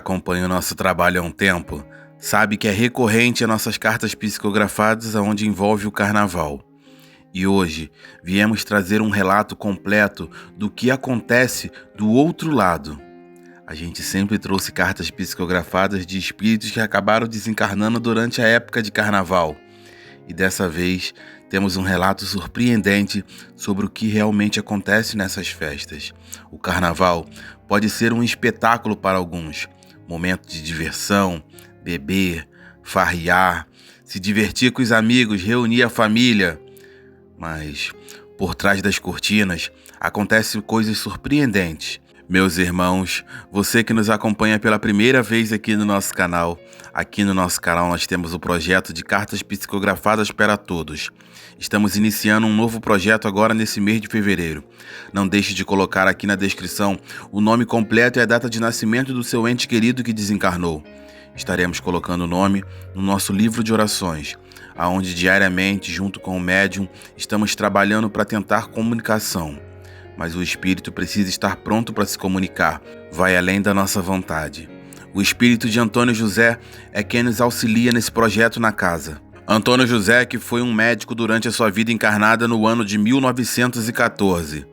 acompanha o nosso trabalho há um tempo sabe que é recorrente as nossas cartas psicografadas onde envolve o carnaval. E hoje viemos trazer um relato completo do que acontece do outro lado. A gente sempre trouxe cartas psicografadas de espíritos que acabaram desencarnando durante a época de carnaval. E dessa vez temos um relato surpreendente sobre o que realmente acontece nessas festas. O carnaval pode ser um espetáculo para alguns, momento de diversão, beber, farrear, se divertir com os amigos, reunir a família. Mas por trás das cortinas acontecem coisas surpreendentes. Meus irmãos, você que nos acompanha pela primeira vez aqui no nosso canal nós temos o projeto de cartas psicografadas para todos. Estamos iniciando um novo projeto agora nesse mês de fevereiro. Não deixe de colocar aqui na descrição o nome completo e a data de nascimento do seu ente querido que desencarnou. Estaremos colocando o nome no nosso livro de orações, onde diariamente, junto com o médium, estamos trabalhando para tentar comunicação. Mas o espírito precisa estar pronto para se comunicar, vai além da nossa vontade. O espírito de Antônio José é quem nos auxilia nesse projeto na casa. Antônio José, que foi um médico durante a sua vida encarnada no ano de 1914,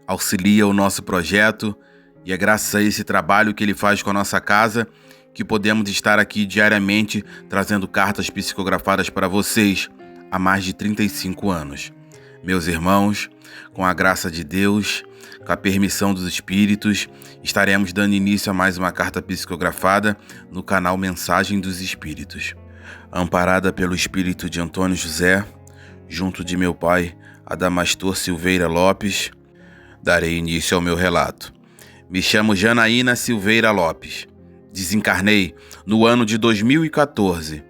auxilia o nosso projeto e é graças a esse trabalho que ele faz com a nossa casa que podemos estar aqui diariamente trazendo cartas psicografadas para vocês há mais de 35 anos. Meus irmãos, com a graça de Deus, com a permissão dos espíritos, estaremos dando início a mais uma carta psicografada no canal Mensagem dos Espíritos. Amparada pelo espírito de Antônio José, junto de meu pai, Adamastor Silveira Lopes, darei início ao meu relato. Me chamo Janaína Silveira Lopes. Desencarnei no ano de 2014.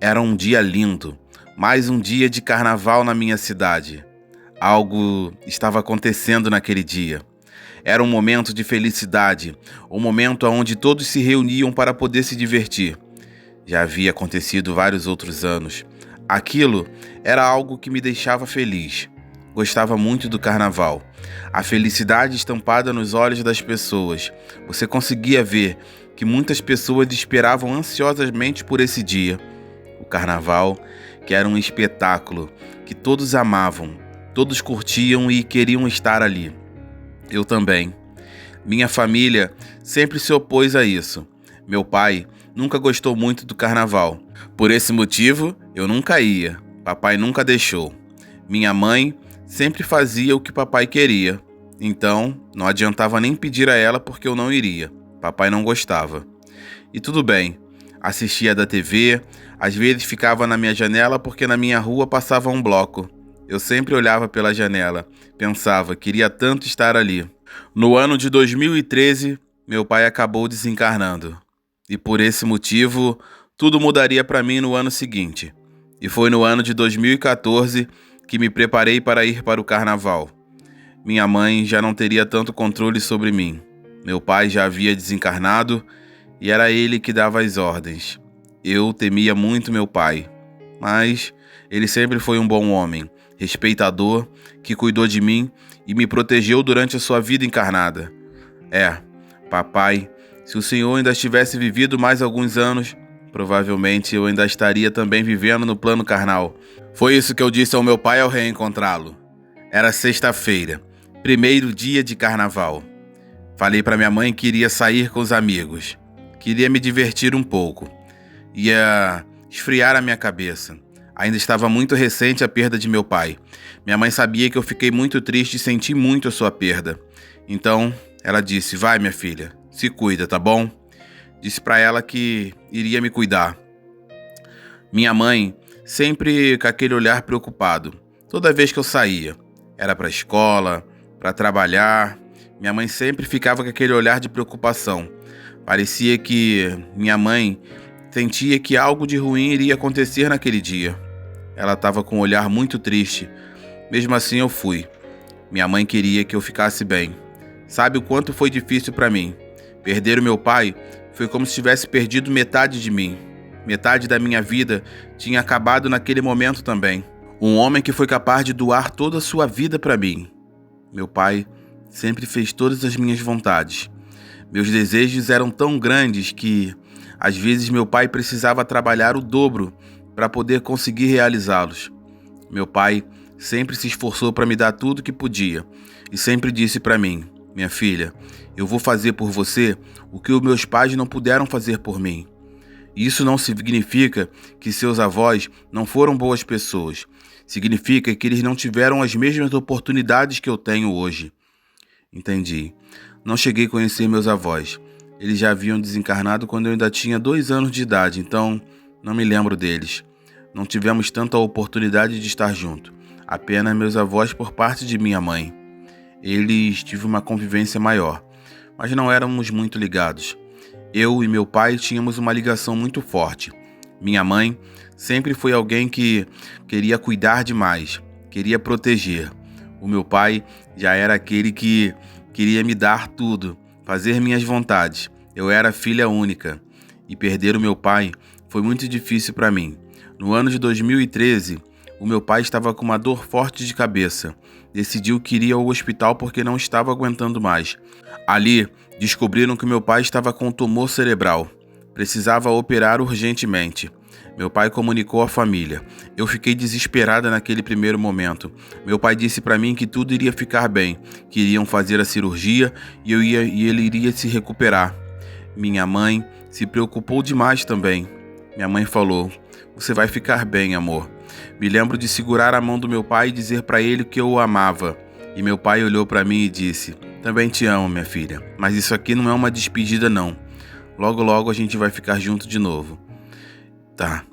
Era um dia lindo, mais um dia de carnaval na minha cidade. Algo estava acontecendo naquele dia. Era um momento de felicidade, um momento onde todos se reuniam para poder se divertir. Já havia acontecido vários outros anos. Aquilo era algo que me deixava feliz. Gostava muito do carnaval. A felicidade estampada nos olhos das pessoas. Você conseguia ver que muitas pessoas esperavam ansiosamente por esse dia. O carnaval, que era um espetáculo que todos amavam, todos curtiam e queriam estar ali. Eu também. Minha família sempre se opôs a isso. Meu pai nunca gostou muito do carnaval. Por esse motivo, eu nunca ia. Papai nunca deixou. Minha mãe sempre fazia o que papai queria. Então, não adiantava nem pedir a ela porque eu não iria. Papai não gostava. E tudo bem. Assistia da TV, às vezes ficava na minha janela porque na minha rua passava um bloco. Eu sempre olhava pela janela, pensava, queria tanto estar ali. No ano de 2013, meu pai acabou desencarnando. E por esse motivo, tudo mudaria para mim no ano seguinte. E foi no ano de 2014 que me preparei para ir para o carnaval. Minha mãe já não teria tanto controle sobre mim. Meu pai já havia desencarnado e era ele que dava as ordens. Eu temia muito meu pai, mas ele sempre foi um bom homem, respeitador, que cuidou de mim e me protegeu durante a sua vida encarnada. Papai, se o senhor ainda tivesse vivido mais alguns anos, provavelmente eu ainda estaria também vivendo no plano carnal. Foi isso que eu disse ao meu pai ao reencontrá-lo. Era sexta-feira, primeiro dia de carnaval. Falei para minha mãe que iria sair com os amigos. Queria me divertir um pouco. Ia esfriar a minha cabeça. Ainda estava muito recente a perda de meu pai. Minha mãe sabia que eu fiquei muito triste e senti muito a sua perda. Então, ela disse, vai minha filha, se cuida, tá bom? Disse para ela que iria me cuidar. Minha mãe, sempre com aquele olhar preocupado. Toda vez que eu saía, era para a escola, para trabalhar, minha mãe sempre ficava com aquele olhar de preocupação. Parecia que minha mãe sentia que algo de ruim iria acontecer naquele dia. Ela estava com um olhar muito triste. Mesmo assim eu fui. Minha mãe queria que eu ficasse bem. Sabe o quanto foi difícil para mim? Perder o meu pai foi como se tivesse perdido metade de mim. Metade da minha vida tinha acabado naquele momento também. Um homem que foi capaz de doar toda a sua vida para mim. Meu pai sempre fez todas as minhas vontades. Meus desejos eram tão grandes que, às vezes, meu pai precisava trabalhar o dobro para poder conseguir realizá-los. Meu pai sempre se esforçou para me dar tudo que podia e sempre disse para mim: minha filha, eu vou fazer por você o que os meus pais não puderam fazer por mim. Isso não significa que seus avós não foram boas pessoas. Significa que eles não tiveram as mesmas oportunidades que eu tenho hoje. Entendi. Não cheguei a conhecer meus avós. Eles já haviam desencarnado quando eu ainda tinha 2 anos de idade, então não me lembro deles. Não tivemos tanta oportunidade de estar junto. Apenas meus avós por parte de minha mãe. Eles tiveram uma convivência maior, mas não éramos muito ligados. Eu e meu pai tínhamos uma ligação muito forte. Minha mãe sempre foi alguém que queria cuidar demais, queria proteger. O meu pai já era aquele que queria me dar tudo, fazer minhas vontades. Eu era filha única e perder o meu pai foi muito difícil para mim. No ano de 2013, o meu pai estava com uma dor forte de cabeça. Decidiu que iria ao hospital porque não estava aguentando mais. Ali, descobriram que meu pai estava com um tumor cerebral. Precisava operar urgentemente. Meu pai comunicou à família. Eu fiquei desesperada naquele primeiro momento. Meu pai disse para mim que tudo iria ficar bem, que iriam fazer a cirurgia e ele iria se recuperar. Minha mãe se preocupou demais também. Minha mãe falou: "Você vai ficar bem, amor." Me lembro de segurar a mão do meu pai e dizer para ele que eu o amava. E meu pai olhou para mim e disse: "Também te amo, minha filha, mas isso aqui não é uma despedida não. Logo logo a gente vai ficar junto de novo." Tá,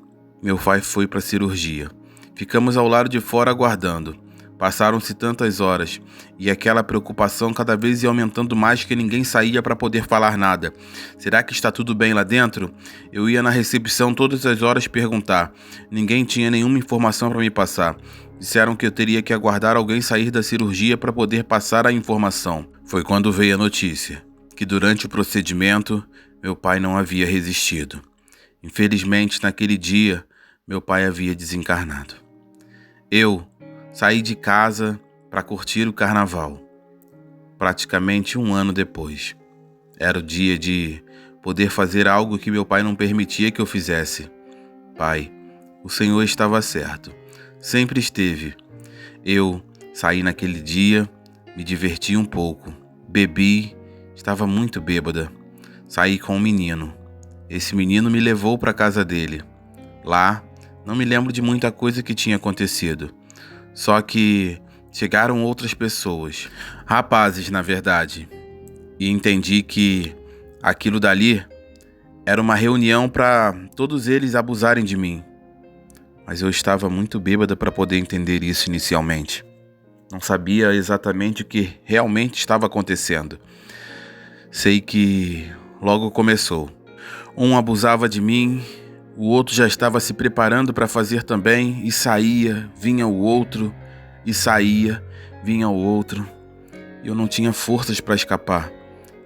meu pai foi para a cirurgia. Ficamos ao lado de fora aguardando. Passaram-se tantas horas, e aquela preocupação cada vez ia aumentando mais que ninguém saía para poder falar nada. Será que está tudo bem lá dentro? Eu ia na recepção todas as horas perguntar. Ninguém tinha nenhuma informação para me passar. Disseram que eu teria que aguardar alguém sair da cirurgia para poder passar a informação. Foi quando veio a notícia que durante o procedimento, meu pai não havia resistido. Infelizmente, naquele dia, meu pai havia desencarnado. Eu saí de casa para curtir o carnaval, praticamente 1 ano depois. Era o dia de poder fazer algo que meu pai não permitia que eu fizesse. Pai, o Senhor estava certo, sempre esteve. Eu saí naquele dia, me diverti um pouco, bebi, estava muito bêbada. Saí com um menino. Esse menino me levou para a casa dele. Lá, não me lembro de muita coisa que tinha acontecido. Só que chegaram outras pessoas, rapazes na verdade, e entendi que aquilo dali era uma reunião para todos eles abusarem de mim. Mas eu estava muito bêbada para poder entender isso inicialmente. Não sabia exatamente o que realmente estava acontecendo. Sei que logo começou. Um abusava de mim, o outro já estava se preparando para fazer também, e saía, vinha o outro, e saía, vinha o outro. Eu não tinha forças para escapar,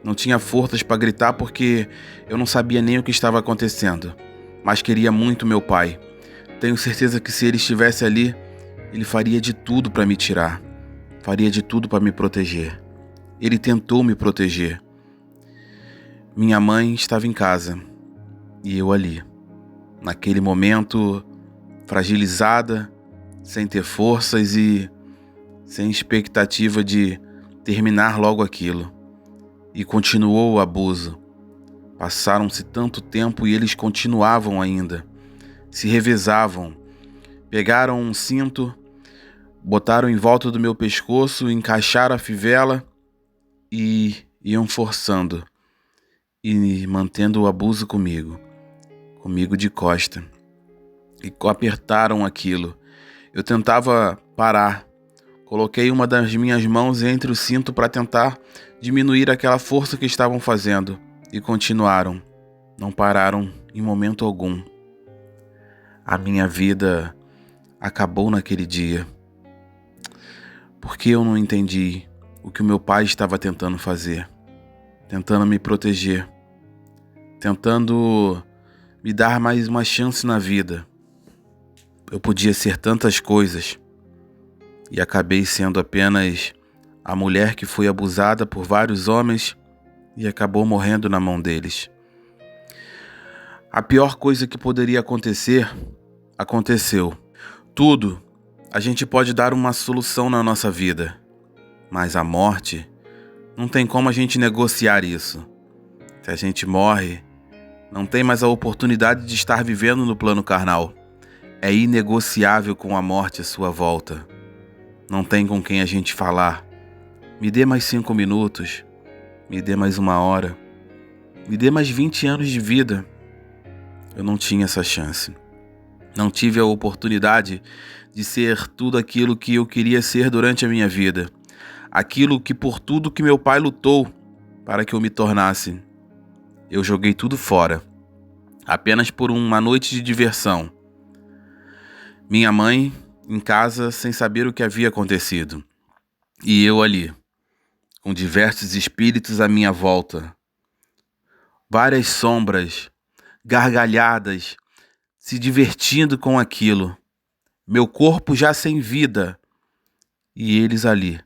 não tinha forças para gritar porque eu não sabia nem o que estava acontecendo, mas queria muito meu pai. Tenho certeza que se ele estivesse ali, ele faria de tudo para me tirar, faria de tudo para me proteger. Ele tentou me proteger. Minha mãe estava em casa e eu ali. Naquele momento, fragilizada, sem ter forças e sem expectativa de terminar logo aquilo. E continuou o abuso. Passaram-se tanto tempo e eles continuavam ainda. Se revezavam. Pegaram um cinto, botaram em volta do meu pescoço, encaixaram a fivela e iam forçando. E mantendo o abuso comigo de costa, e apertaram aquilo. Eu tentava parar, coloquei uma das minhas mãos entre o cinto para tentar diminuir aquela força que estavam fazendo, e continuaram, não pararam em momento algum. A minha vida acabou naquele dia, porque eu não entendi o que o meu pai estava tentando fazer, tentando me proteger, tentando me dar mais uma chance na vida. Eu podia ser tantas coisas e acabei sendo apenas a mulher que foi abusada por vários homens e acabou morrendo na mão deles. A pior coisa que poderia acontecer, aconteceu. Tudo, a gente pode dar uma solução na nossa vida, mas a morte, não tem como a gente negociar isso. Se a gente morre, não tem mais a oportunidade de estar vivendo no plano carnal. É inegociável com a morte à sua volta. Não tem com quem a gente falar. Me dê mais 5 minutos, me dê mais 1 hora, me dê mais 20 anos de vida. Eu não tinha essa chance. Não tive a oportunidade de ser tudo aquilo que eu queria ser durante a minha vida. Aquilo que por tudo que meu pai lutou para que eu me tornasse. Eu joguei tudo fora, apenas por uma noite de diversão. Minha mãe em casa sem saber o que havia acontecido. E eu ali, com diversos espíritos à minha volta. Várias sombras, gargalhadas, se divertindo com aquilo. Meu corpo já sem vida. E eles ali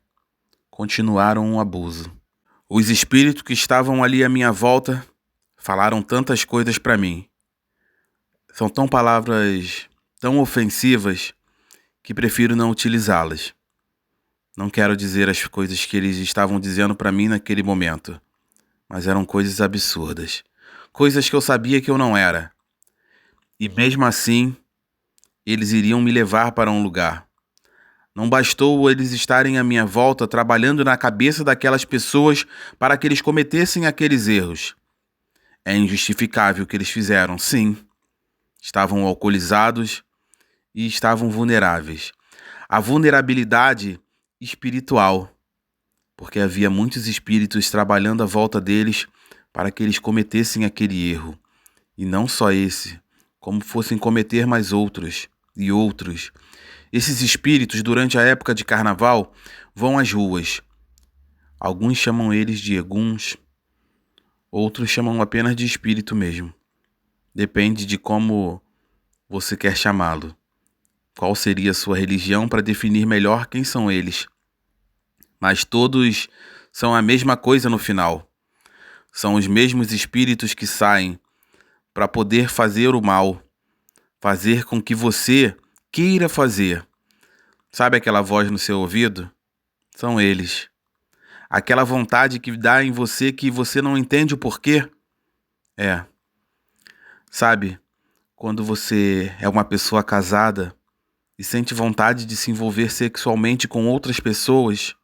continuaram um abuso. Os espíritos que estavam ali à minha volta falaram tantas coisas para mim. São palavras tão ofensivas que prefiro não utilizá-las. Não quero dizer as coisas que eles estavam dizendo para mim naquele momento, mas eram coisas absurdas. Coisas que eu sabia que eu não era. E mesmo assim, eles iriam me levar para um lugar. Não bastou eles estarem à minha volta trabalhando na cabeça daquelas pessoas para que eles cometessem aqueles erros. É injustificável o que eles fizeram, sim. Estavam alcoolizados e estavam vulneráveis. A vulnerabilidade espiritual, porque havia muitos espíritos trabalhando à volta deles para que eles cometessem aquele erro. E não só esse, como fossem cometer mais outros e outros. Esses espíritos, durante a época de carnaval, vão às ruas. Alguns chamam eles de eguns, outros chamam apenas de espírito mesmo. Depende de como você quer chamá-lo. Qual seria a sua religião para definir melhor quem são eles? Mas todos são a mesma coisa no final. São os mesmos espíritos que saem para poder fazer o mal, fazer com que você queira fazer. Sabe aquela voz no seu ouvido? São eles. Aquela vontade que dá em você que você não entende o porquê? Sabe, quando você é uma pessoa casada e sente vontade de se envolver sexualmente com outras pessoas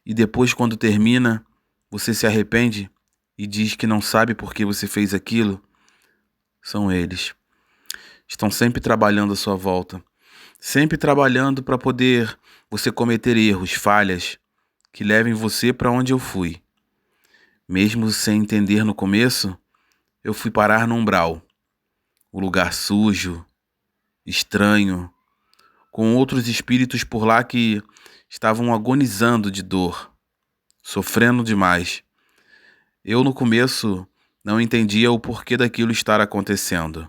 e depois, quando termina, você se arrepende e diz que não sabe por que você fez aquilo? São eles. Estão sempre trabalhando à sua volta. Sempre trabalhando para poder você cometer erros, falhas, que levem você para onde eu fui. Mesmo sem entender no começo, eu fui parar no umbral. O lugar sujo, estranho, com outros espíritos por lá que estavam agonizando de dor, sofrendo demais. Eu no começo não entendia o porquê daquilo estar acontecendo.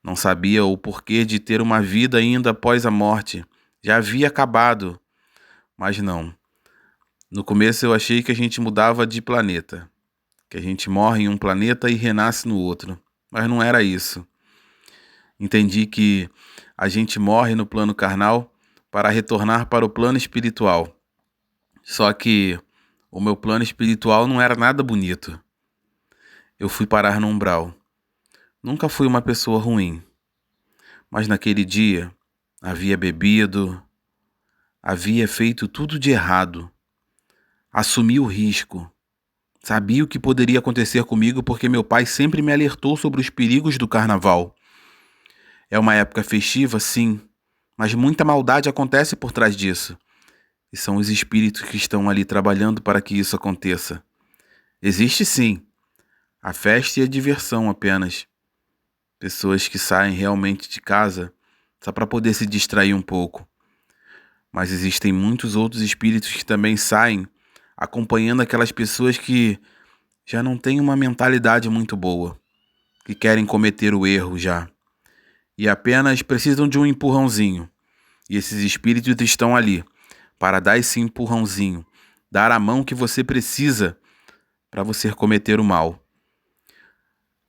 Não sabia o porquê de ter uma vida ainda após a morte. Já havia acabado. Mas não. No começo eu achei que a gente mudava de planeta. Que a gente morre em um planeta e renasce no outro. Mas não era isso. Entendi que a gente morre no plano carnal para retornar para o plano espiritual. Só que o meu plano espiritual não era nada bonito. Eu fui parar no umbral. Nunca fui uma pessoa ruim. Mas naquele dia havia bebido, havia feito tudo de errado. Assumi o risco. Sabia o que poderia acontecer comigo porque meu pai sempre me alertou sobre os perigos do carnaval. É uma época festiva, sim, mas muita maldade acontece por trás disso. E são os espíritos que estão ali trabalhando para que isso aconteça. Existe sim a festa e a diversão apenas. Pessoas que saem realmente de casa só para poder se distrair um pouco. Mas existem muitos outros espíritos que também saem acompanhando aquelas pessoas que já não têm uma mentalidade muito boa, que querem cometer o erro já. E apenas precisam de um empurrãozinho. E esses espíritos estão ali para dar esse empurrãozinho, dar a mão que você precisa para você cometer o mal.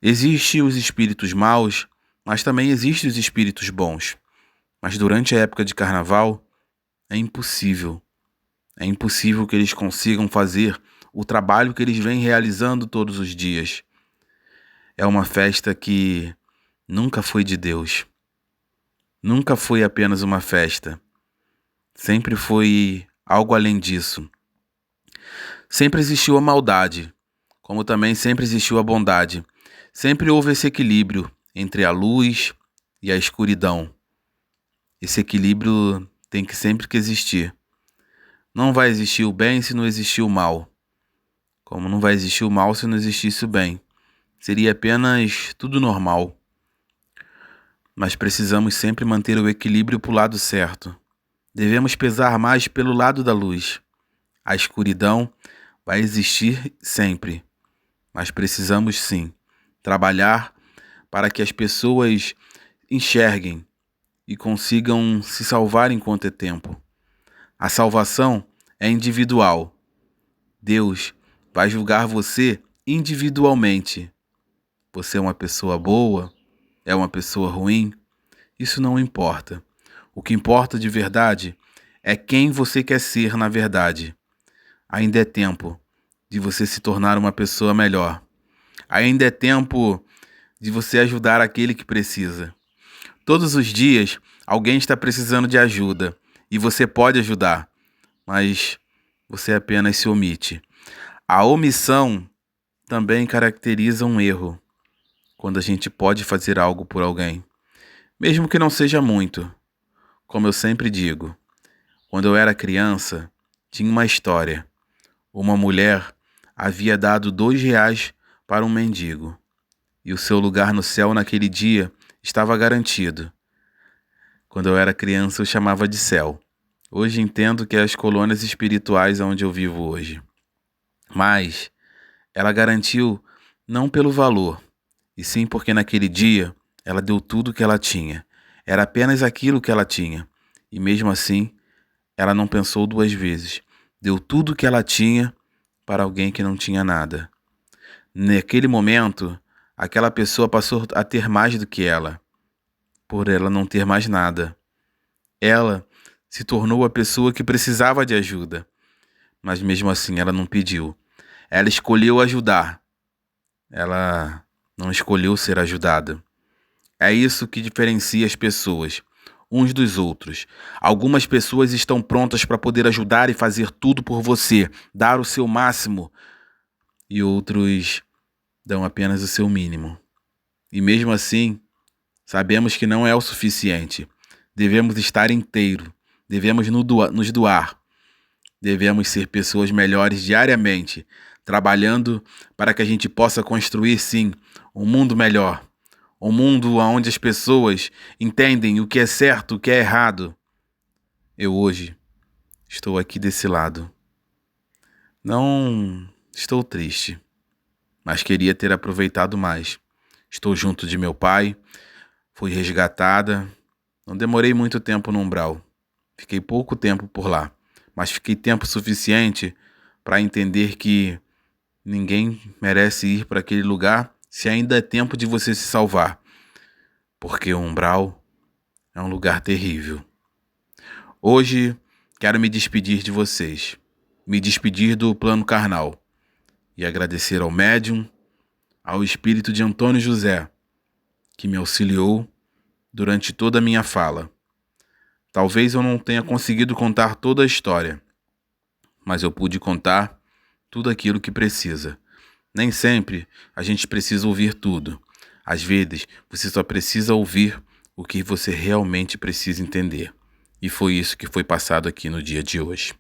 Existem os espíritos maus, mas também existem os espíritos bons. Mas durante a época de carnaval, é impossível. É impossível que eles consigam fazer o trabalho que eles vêm realizando todos os dias. É uma festa que nunca foi de Deus. Nunca foi apenas uma festa. Sempre foi algo além disso. Sempre existiu a maldade, como também sempre existiu a bondade. Sempre houve esse equilíbrio entre a luz e a escuridão. Esse equilíbrio tem que sempre que existir. Não vai existir o bem se não existir o mal. Como não vai existir o mal se não existisse o bem. Seria apenas tudo normal. Mas precisamos sempre manter o equilíbrio para o lado certo. Devemos pesar mais pelo lado da luz. A escuridão vai existir sempre. Mas precisamos sim trabalhar para que as pessoas enxerguem e consigam se salvar enquanto é tempo. A salvação é individual. Deus vai julgar você individualmente. Você é uma pessoa boa? É uma pessoa ruim? Isso não importa. O que importa de verdade é quem você quer ser na verdade. Ainda é tempo de você se tornar uma pessoa melhor. Ainda é tempo de você ajudar aquele que precisa. Todos os dias, alguém está precisando de ajuda e você pode ajudar, mas você apenas se omite. A omissão também caracteriza um erro, quando a gente pode fazer algo por alguém, mesmo que não seja muito. Como eu sempre digo, quando eu era criança, tinha uma história. Uma mulher havia dado R$ 2 para um mendigo, e o seu lugar no céu naquele dia estava garantido. Quando eu era criança eu chamava de céu. Hoje entendo que é as colônias espirituais onde eu vivo hoje. Mas ela garantiu não pelo valor, e sim porque naquele dia ela deu tudo o que ela tinha. Era apenas aquilo que ela tinha. E mesmo assim, ela não pensou 2 vezes. Deu tudo o que ela tinha para alguém que não tinha nada. Naquele momento, aquela pessoa passou a ter mais do que ela, por ela não ter mais nada. Ela se tornou a pessoa que precisava de ajuda, mas mesmo assim ela não pediu. Ela escolheu ajudar. Ela não escolheu ser ajudada. É isso que diferencia as pessoas uns dos outros. Algumas pessoas estão prontas para poder ajudar e fazer tudo por você, dar o seu máximo, e outros dão apenas o seu mínimo. E mesmo assim, sabemos que não é o suficiente. Devemos estar inteiro, devemos nos doar, devemos ser pessoas melhores diariamente, trabalhando para que a gente possa construir, sim, um mundo melhor. Um mundo onde as pessoas entendem o que é certo, o que é errado. Eu hoje estou aqui desse lado. Não estou triste, mas queria ter aproveitado mais. Estou junto de meu pai, fui resgatada. Não demorei muito tempo no umbral. Fiquei pouco tempo por lá, mas fiquei tempo suficiente para entender que ninguém merece ir para aquele lugar se ainda é tempo de você se salvar. Porque o umbral é um lugar terrível. Hoje quero me despedir de vocês, me despedir do plano carnal e agradecer ao médium, ao espírito de Antônio José, que me auxiliou durante toda a minha fala. Talvez eu não tenha conseguido contar toda a história, mas eu pude contar tudo aquilo que precisa. Nem sempre a gente precisa ouvir tudo. Às vezes, você só precisa ouvir o que você realmente precisa entender. E foi isso que foi passado aqui no dia de hoje.